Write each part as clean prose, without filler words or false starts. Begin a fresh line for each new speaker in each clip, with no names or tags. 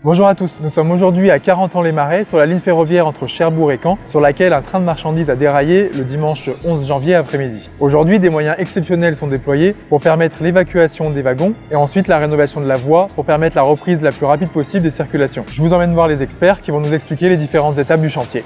Bonjour à tous, nous sommes aujourd'hui à Carentan-les-Marais sur la ligne ferroviaire entre Cherbourg et Caen, sur laquelle un train de marchandises a déraillé le dimanche 11 janvier après-midi. Aujourd'hui, des moyens exceptionnels sont déployés pour permettre l'évacuation des wagons et ensuite la rénovation de la voie pour permettre la reprise la plus rapide possible des circulations. Je vous emmène voir les experts qui vont nous expliquer les différentes étapes du chantier.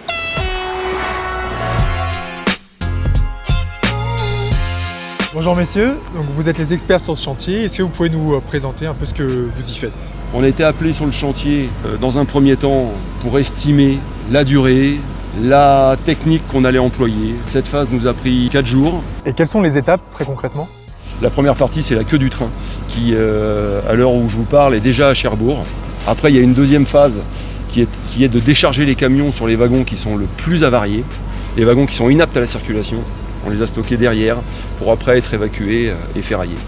Bonjour messieurs, donc vous êtes les experts sur ce chantier, est-ce que vous pouvez nous présenter un peu ce que vous y faites?
On a été appelé sur le chantier dans un premier temps pour estimer la durée, la technique qu'on allait employer. Cette phase nous a pris 4 jours.
Et quelles sont les étapes très concrètement?
La première partie, c'est la queue du train qui, à l'heure où je vous parle, est déjà à Cherbourg. Après, il y a une deuxième phase qui est de décharger les camions sur les wagons qui sont le plus avariés, les wagons qui sont inaptes à la circulation. On les a stockés derrière pour après être évacués et ferraillés.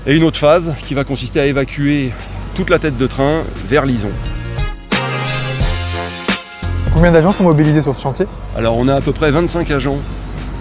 Et une autre phase qui va consister à évacuer toute la tête de train vers Lison.
Combien d'agents sont mobilisés sur ce chantier?
Alors on a à peu près 25 agents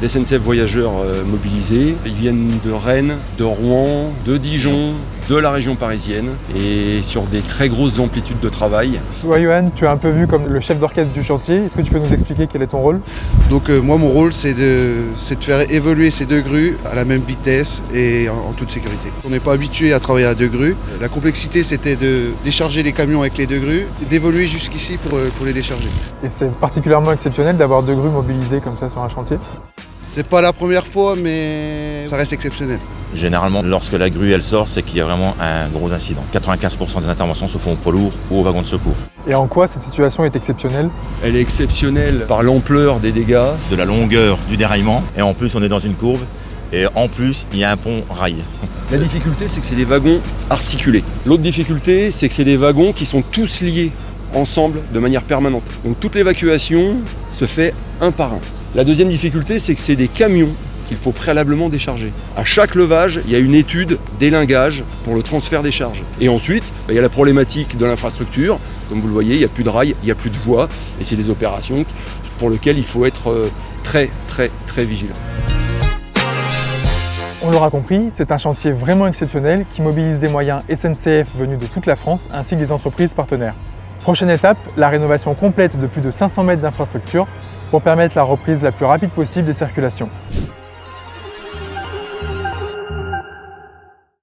d'SNCF Voyageurs mobilisés. Ils viennent de Rennes, de Rouen, de Dijon, de la région parisienne et sur des très grosses amplitudes de travail.
Toi Johan, tu es un peu vu comme le chef d'orchestre du chantier. Est-ce que tu peux nous expliquer quel est ton rôle?
Donc moi mon rôle c'est de faire évoluer ces deux grues à la même vitesse et en toute sécurité. On n'est pas habitué à travailler à deux grues. La complexité c'était de décharger les camions avec les deux grues et d'évoluer jusqu'ici pour les décharger.
Et c'est particulièrement exceptionnel d'avoir deux grues mobilisées comme ça sur un chantier?
C'est pas la première fois mais ça reste exceptionnel.
Généralement, lorsque la grue elle sort, c'est qu'il y a vraiment un gros incident. 95% des interventions se font au poids lourd ou au wagon de secours.
Et en quoi cette situation est exceptionnelle?
Elle est exceptionnelle par l'ampleur des dégâts.
De la longueur du déraillement, et en plus on est dans une courbe, et en plus il y a un pont rail.
La difficulté, c'est que c'est des wagons articulés. L'autre difficulté, c'est que c'est des wagons qui sont tous liés ensemble de manière permanente. Donc toute l'évacuation se fait un par un. La deuxième difficulté, c'est que c'est des camions qu'il faut préalablement décharger. À chaque levage, il y a une étude d'élingage pour le transfert des charges. Et ensuite, il y a la problématique de l'infrastructure. Comme vous le voyez, il n'y a plus de rails, il n'y a plus de voies. Et c'est des opérations pour lesquelles il faut être très vigilant.
On l'aura compris, c'est un chantier vraiment exceptionnel qui mobilise des moyens SNCF venus de toute la France ainsi que des entreprises partenaires. Prochaine étape, la rénovation complète de plus de 500 mètres d'infrastructure pour permettre la reprise la plus rapide possible des circulations.